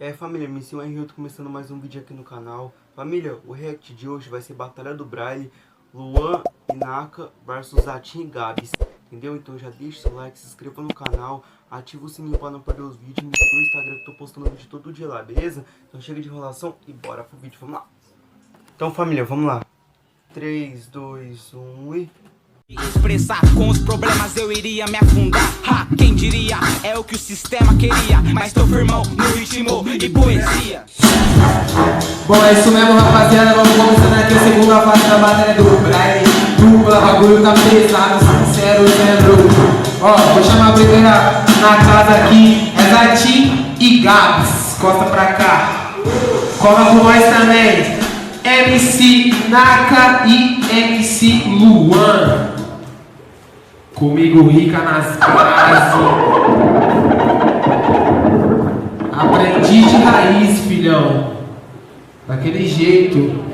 E aí família, me siga aí, eu tô começando mais um vídeo aqui no canal. Família, o react de hoje vai ser Batalha do Braille, Luan e Naka versus Zatin e Gabs. Entendeu? Então já deixa o seu like, se inscreva no canal, ativa o sininho pra não perder os vídeos, me siga no Instagram que eu tô postando vídeo todo dia lá, beleza? Então chega de enrolação e bora pro vídeo, vamos lá. Então família, vamos lá. 3, 2, 1 e... Expressar com os problemas eu iria me afundar. Ha, quem diria, é o que o sistema queria. Mas tô firmão no ritmo e poesia. Bom, é isso mesmo, rapaziada. Vamos começando aqui a segunda fase da batalha do Braille. Dupla, bagulho tá pesado, sincero, zero. Ó, vou chamar a primeira na casa aqui. É Zatin e Gabs. Costa pra cá. Cola com nós também. MC Naka e MC Luan. Comigo rica nas bases. Aprendi de raiz, filhão. Daquele jeito.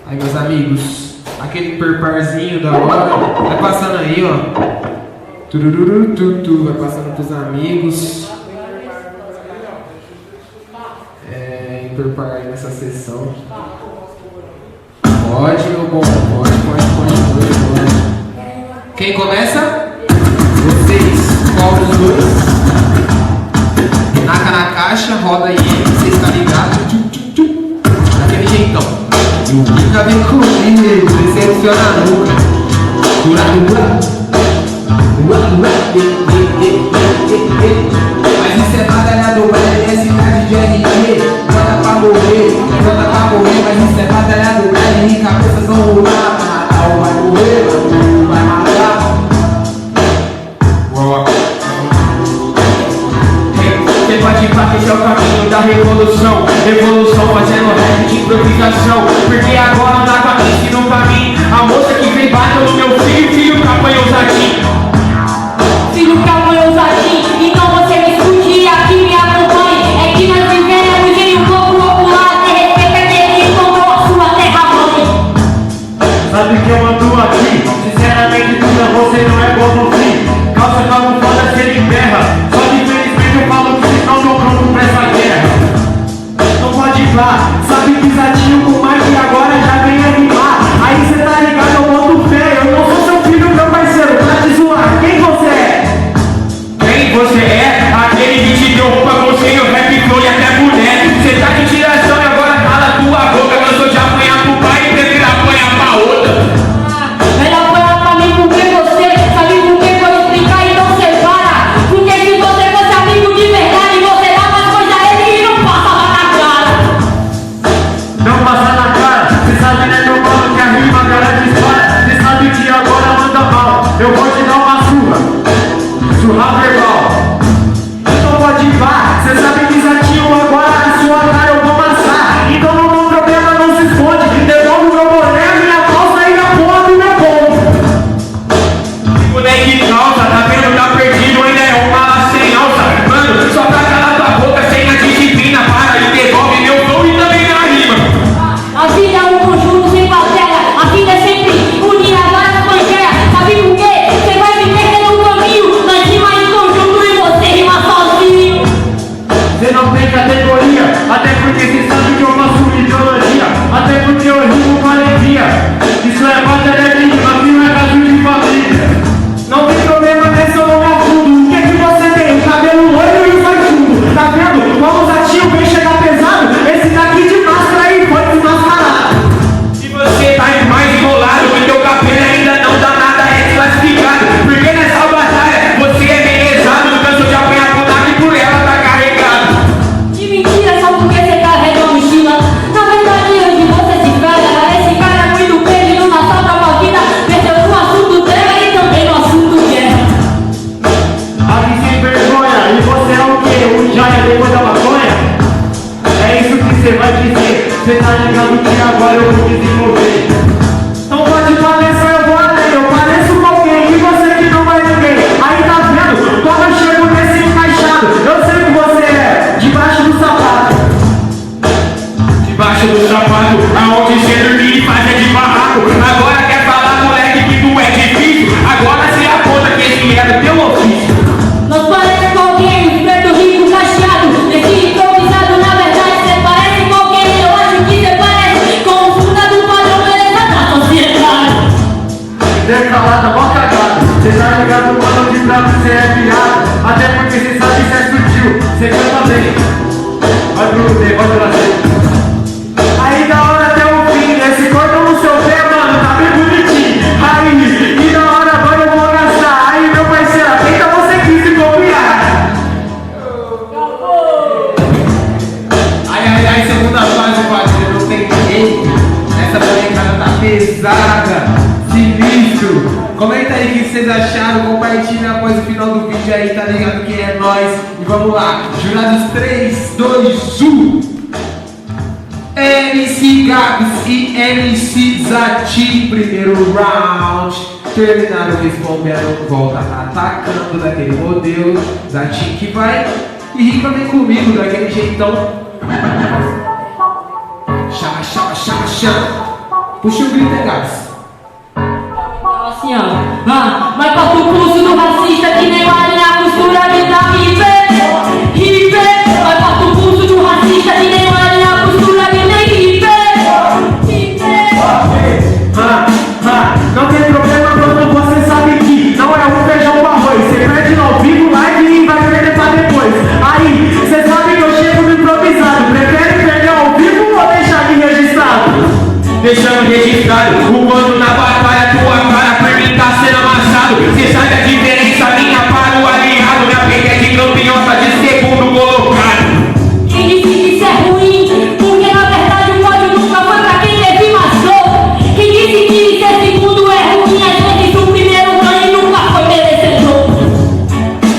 Aí, meus amigos, aquele perparzinho da hora. Vai passando aí, ó. Turururu, tutu. Vai passando pros amigos. Perpar aí nessa sessão. Pode, meu bom. Pode. Quem começa? Vocês. Qual dos dois? Naka na caixa, roda aí, vocês tá ligado? Daquele jeitão. E o Nunca vem comigo, decepciona nunca. Mas isso é batalha do Braille, é cidade de RG. Bota pra morrer, mas isso é batalha do Braille. E cabeças vão rolar, vai matar ou vai morrer, vai matar. Quem pode fazer esse é o caminho da revolução. Revolução fazendo rap de improvisação. Porque agora não dá caminho, se não caminho. A moça que vem bateu no meu filho, filho que apanhou o Zatin. Filho que apoiou o Zatin, então você me escute aqui, me acompanhe. É que nós vivemos em um povo popular. De respeito aquele que comprou a sua terra mãe. Sabe que eu ando aqui? Sinceramente, tudo você não é bom no fim. Calça camuflada, ser em terra. Só que infelizmente eu falo que vocês não estão prontos pra essa guerra. Não pode ir lá. Sabe que Zatin com mais que agora já vem animar. Aí cê tá ligado, eu boto fé. Eu não sou seu filho, meu parceiro, pra te zoar. Quem você é? Quem você é? Aquele que te deu roupa, você, o rap flow e até mulher. Cê tá de tiração e agora cala a tua boca. Cansou de apanhar pro pai e prefiro apanhar pra outra. Melhor apoiar pra mim porque você sabe por que vou explicar e não separa. Porque se você fosse amigo de verdade, você dava as coisas a ele e não passava na cara. Não passa na cara, cê sabe né meu mano que a rima cara dispara. Cê sabe que agora manda mal, eu vou te dar uma surra. Surra verbal. Então pode ir vá, cê sabe que Zatin agora na sua cara eu vou amassar. Então não tem problema, não se esconde. Devolve o meu boné, minha calça e a porra do meu pombo. Boneco de calça, tá vendo? Tá perdido, ainda é uma mala sem alça. Mano, só pra calar tua boca sem a disciplina. Para e devolve meu flow e também minha rima. A vida é um conjunto sem batalha. A vida é sempre unir agora as mangueiras. Sabe por quê? Você vai me perder no caminho. Nós rima em conjunto e você rima sozinho. Cê não tem categoria, até porque cê sabe que eu faço ideologia. Até porque eu rimo com alegria. Isso é batalha de rima, não é caso de família. Não tem problema nesse eu não me afundo. O que é que você tem? O cabelo loiro e o faz fundo. Tá vendo? Como o Zatin vem chegar pesado. Esse daqui de máscara aí foi desmascarado. Se você tá mais enrolado, o teu cabelo ainda não dá nada, é desclassificado. Porque nessa batalha você é bem exato. Não canso de apanhar com nada e por ela tá carregado. De mentira só porque você carrega a mochila. Na verdade hoje você se pega. Esse cara é muito perdido na sua própria vida. Perdeu no assunto terra e também no assunto guerra. Aqui sem vergonha, e você é o quê? O Jaia depois da maconha? É isso que você vai dizer. Você tá ligado que agora eu vou desenvolver. Então pode parecer, eu vou além. Eu pareço com alguém e você que não vai ninguém. Aí tá vendo? Quando eu chego nesse encaixado, eu sei que você é debaixo do sapato. Debaixo do sapato, aonde você dormir e faz é de barraco. Agora quer falar, moleque, que tu é difícil. Agora se aponta que esse é do teu ofício. Nós parece com alguém, preto, rico, cacheado. Nesse improviso também. Pode trazer, pode trazer. Aí da hora até o fim, esse corpo no seu pé, mano, tá bem bonitinho. Aí, e da hora agora eu vou gastar. Aí, meu parceiro, tenta você quis se copiar. Ai, segunda fase, parceiro, não tem jeito. Essa molecada tá pesada, sinistro. Comenta aí o que vocês acharam, compartilha após o final do vídeo aí, tá ligado que é nóis. E vamos lá, jurados 3, 2, 1. MC Gabs e MC Zatin, primeiro round. Terminaram respondendo, volta atacando daquele modelo. Zatin que vai e rica vem comigo daquele jeitão. Chama, chama, chama, chama. Puxa o grito, é Gabs. Assim, ó. Vai para o curso do racista que nem Marinha costura de da hippie. Vai para o curso do racista que nem Marinha costura de hippie. Não tem problema quando você sabe que não é um feijão com arroz. Você perde no ao vivo, live e vai perder pra depois. Aí, você sabe que eu chego no improvisado. Prefere perder ao vivo ou deixar aqui registrado? Deixando registrado, o mano na batalha, tua cara pra mim tá sendo amassado. Cê sabe a diferença minha para o aliado. Minha peita é de campeonça de segundo colocado. Quem disse que isso é ruim? Porque na verdade o pódio nunca foi pra quem teve maçou. Quem disse que ser segundo é ruim? Às vezes o primeiro ganho e nunca foi merecedor.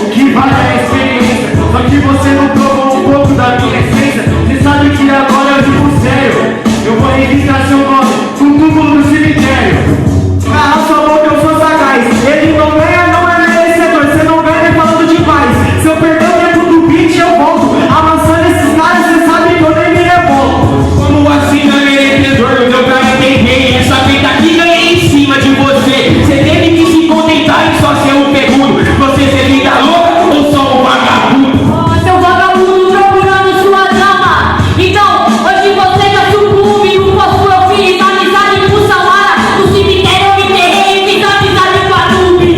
O que vale é a experiência, só que você não provou um pouco da minha essência. Cê sabe que agora eu digo sério. Eu vou registrar seu nome com túmulo do cemitério. Cala sua boca, eu sou sagaz. Ele não ganha, não é merecedor. Você não ganha nem falando de paz. Se eu perder o tempo do beat, eu volto. Amassando esses caras, você sabe que eu nem me revolto. Como assim não é merecedor? O meu cara tem rei. Essa feita aqui ganha em cima de você. Você teve que se contentar em só ser um pegudo. Você ser vida louca ou só um vagabundo? Seu vagabundo procurando sua dama. Então, hoje você já sucumbe no posto eu fiz amizade com Samara. No cemitério eu me enterrei e fiz amizade com a Nube.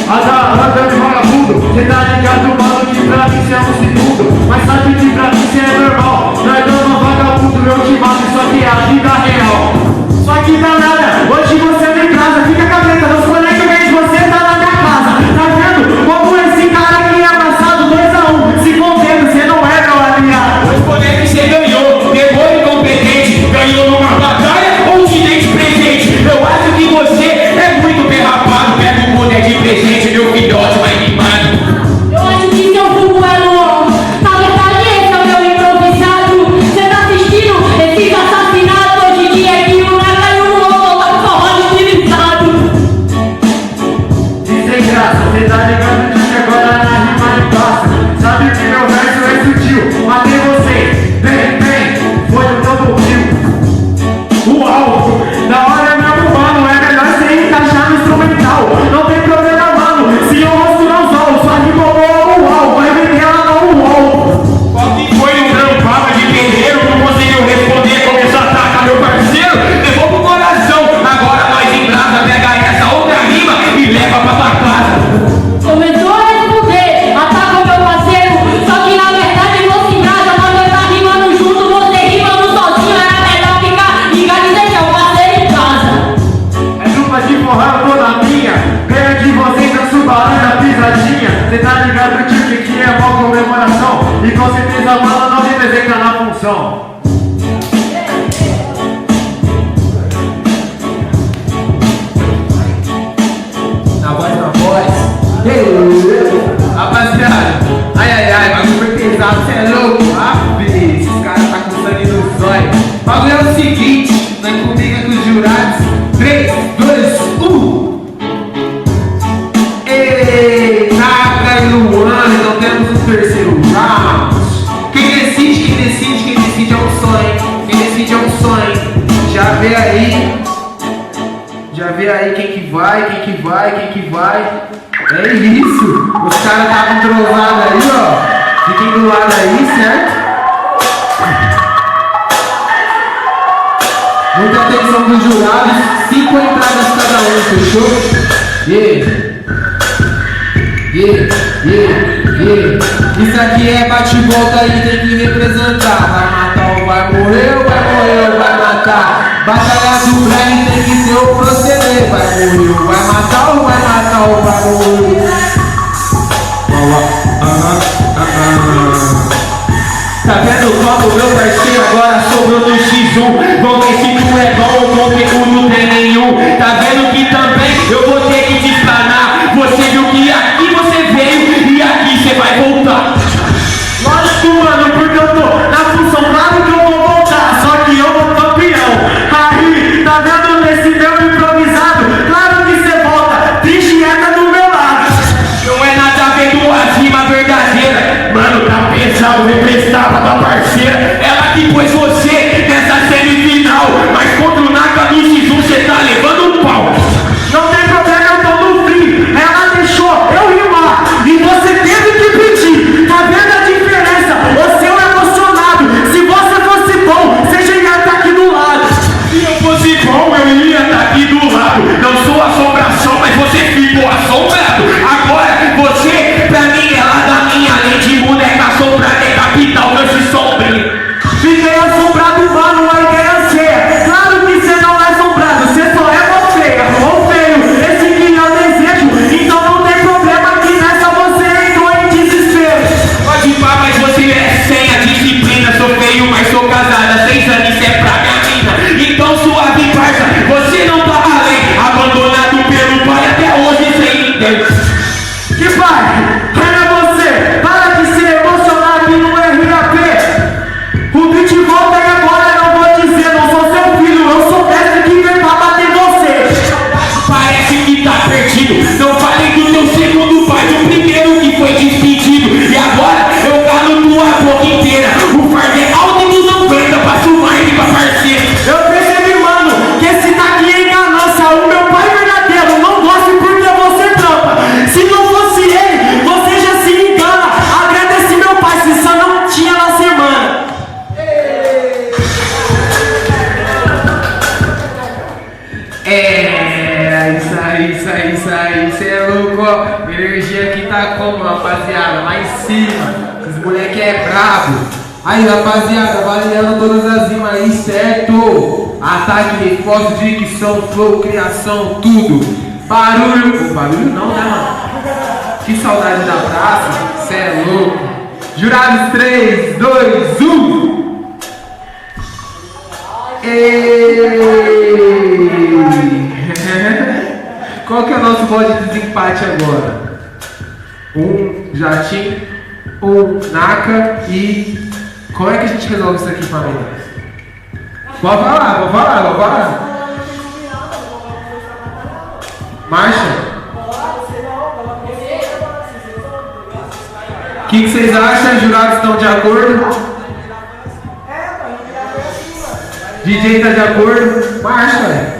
Anda de vagabundo. Cê tá ligado, mano, que pra mim cê é um segundo. Mas sabe que pra mim cê é normal. Nós damos vagabundo, eu te mato, só que é a vida real. Só que danada, hoje você vem em casa, fica com a cabeça, meus colegas de você tá na minha casa. Tá vendo como esse cara aqui é abraçado 2 a 1? Se contendo, você não é meu aliado. Os poderes você ganhou, pegou incompetente. Ganhou numa batalha ou te dei de presente? Eu acho que você é muito derrapado. Pega o poder de presente, meu filhote vai mimado. Eu acho que seu vulgo é Luan. Na verdade esse é o meu improvisado. Cê tá assistindo esses assassinatos hoje em dia que o Naka e o Luan lá forró estilizado. E sem graça, cê tá ligado que agora na rima e passa. Sabe que meu verso é sutil. Matei você, vem, foi o double kill. Uau, da hora mesmo, mano, é melhor cê encaixar no instrumental. Não tem problema, mano, se eu rosto não sou, só que botou uau, vai vender ela no uau. Qual que foi o trampava de guerreiro? Não conseguiu responder, começou a atacar meu parceiro. Levou pro coração, agora nós em brasa, pega essa outra rima e leva pra tua casa. Começou a responder, ataca o meu parceiro. Só que na verdade você em casa, nós dois tá rimando junto, você rimando sozinho. Era melhor ficar ligado e deixar o parceiro em casa. É dupla de forró toda minha. Ganha de vocês a subaranda pisadinha. Cê tá ligado que é boa comemoração. E com certeza a mala não representa na função. Na voz. Rapaziada, ai, bagulho foi pesado, cê é louco. Esses caras tá com sangue no zóio. O bagulho é o seguinte, nós comigo aqui os jurados. 3, 2, 1. Ei, Naka e Luan, então temos o terceiro round. Quem decide é um sonho. Quem decide é um sonho. Já vê aí quem que vai. É isso. Os caras estavam trovados aí, ó. Fiquem do lado aí, certo? Muita atenção dos jurados. 5 entradas cada um, fechou? Yeah. Isso aqui é bate-volta e tem que representar. Vai matar ou vai morrer, ou vai morrer ou vai matar. Batalha do Brian tem que ser o proceder. Vai morrer ou vai matar ou vai matar ou vai morrer. Tá vendo como meu parceiro agora sobrou no X1? Vamos ver se tu é bom ou conteúdo tem nenhum. Tá vendo que também eu vou ter que te explanar. Você viu que aqui você veio e aqui você vai voltar. Lógico, mano, porque eu tô na função, claro que eu vou voltar. Só que eu vou campeão. Aí, tá vendo nesse meu improvisado? Claro que você volta, triste é do meu lado. Não é nada a ver com a rima verdadeira. Mano, tá pesado, me prestava da parceira. Ela que pôs você nessa semifinal. Mas contra o Naka do X1 você tá levando um pau. Não tem problema, eu tô no free. Ela deixou eu rimar e você teve que pedir. Tá vendo a diferença? Você é um emocionado. Se você fosse bom, você já ia estar aqui do lado. Se eu fosse bom, eu ia estar aqui do lado. Não sou assombração, mas você ficou assombrado. Agora, você, pra mim, é lá da minha lei de boneca assombrada, é capital, meu se sombrio. Fiquei assombrado, mano, a ideia é ser. Claro que você não é assombrado, você só é você. Ou feio, esse que eu desejo. Então não tem problema que nessa você entrou em desespero. Pode pá, mas você é sem a disciplina. Sou feio, mas sou casada. 6 anos, isso é pra minha mina. Então suave, parça, você não tá além. Abandonado pelo pai até hoje sem ninguém. Que pai? Quem é você? Para de ser emocionado aqui no RAP. O beat volta e agora não vou dizer. Não sou seu filho, eu sou mestre que vem pra bater você. Parece que tá perdido. Não falei do teu segundo pai, do primeiro que foi despedido. E agora eu calo tua boca inteira. O fardo é alto e tu não aguenta. Passa o mais pra parceiro. Eu percebi, mano, que esse daqui é ganância. O meu pai verdadeiro não gosta porque você trampa. Se não fosse ele, você já se engana. Agradeci meu pai, se só não tinha na semana. Isso aí, cê é louco, ó. A energia aqui tá como, rapaziada? Lá em cima, os moleque é brabo. Aí, rapaziada, valendo todas as rimas aí, certo? Ataque, reforço, dicção, flow, criação, tudo. Barulho, barulho não, né, mano? Que saudade da praça, cê é louco. Jurados 3, 2, 1. Qual que é o nosso bode de desempate agora? Um Jatim, um Naka e... Como é que a gente resolve isso aqui, família? Pode falar. Marcha? O que vocês acham? Os jurados estão de acordo? DJ tá de acordo? Marcha, velho.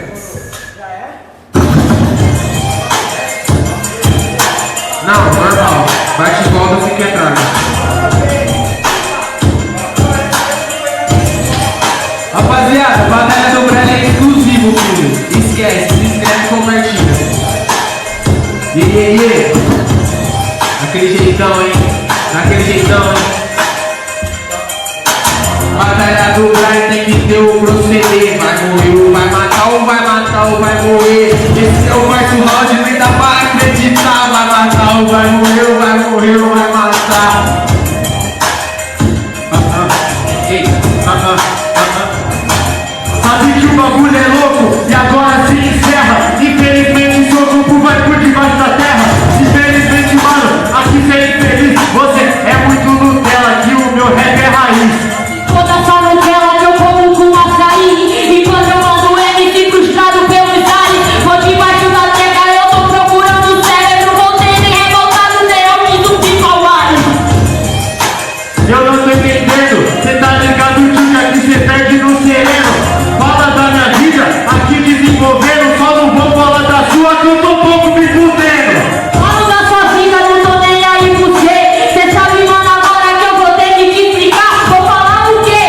Não, normal. Bate e volta se quer traga. Rapaziada, batalha do Brasil é exclusivo, filho. Esquece, se inscreve e compartilha. Yeah. Naquele jeitão, hein? Batalha do Brasil tem que ter o proceder. Vai morrer ou vai matar, ou vai matar ou vai morrer. Esse é o quarto round, nem dá pra acreditar. Vai matar ou vai morrer, ou vai matar. Sabe que o bagulho é louco e agora se encerra. Infelizmente seu grupo vai por debaixo da terra. Infelizmente, mano, aqui você é infeliz. Você é muito Nutella, que o meu rap é raiz. Toda essa Nutella que eu como com açaí. Enquanto eu mando MC frustrado pelo ensaio. Vou debaixo da terra, eu tô procurando o cérebro. Voltei nem revoltado, nem eu me duvido ao ar. Eu não tô entendendo, cê tá ligado que aqui cê perde no sereno. Fala da minha vida, aqui desenvolvendo. Só não vou falar da sua que eu tô pouco me fudendo. Falo da sua vida, não tô nem aí por você. Cê sabe, mano, agora que eu vou ter que te explicar. Vou falar o quê?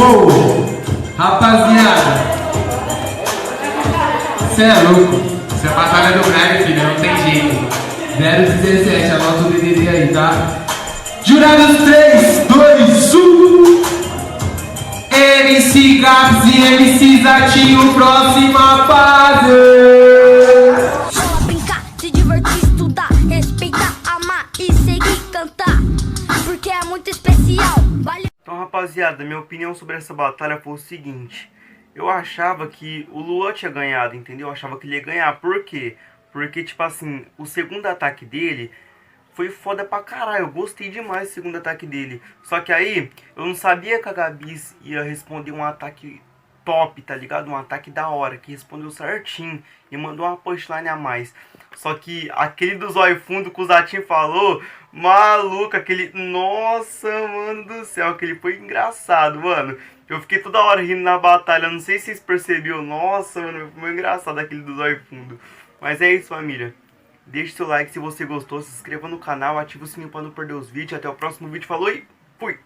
Uou! Rapaziada, cê é louco. Isso é batalha do Brian, filho, não tem jeito. 017, anota o DDD aí, tá? Jurados 3, 2, 1. MC Gabs e MC Zatinho, próxima fase. Só brincar, se divertir, estudar, respeitar, amar e seguir cantar, porque é muito especial. Valeu. Então, rapaziada, minha opinião sobre essa batalha foi o seguinte. Eu achava que o Luan tinha ganhado, entendeu? Eu achava que ele ia ganhar. Por quê? Porque, tipo assim, o segundo ataque dele foi foda pra caralho. Eu gostei demais do segundo ataque dele. Só que aí, eu não sabia que a Gabs ia responder um ataque top, tá ligado? Um ataque da hora, que respondeu certinho e mandou uma punchline a mais. Só que aquele do zóio fundo que o Zatinho falou, maluco, aquele... Nossa, mano do céu, aquele foi engraçado, mano. Eu fiquei toda hora rindo na batalha, não sei se vocês perceberam. Nossa, mano, foi engraçado aquele do zóio fundo. Mas é isso, família. Deixe seu like se você gostou, se inscreva no canal, ative o sininho pra não perder os vídeos. Até o próximo vídeo, falou e fui!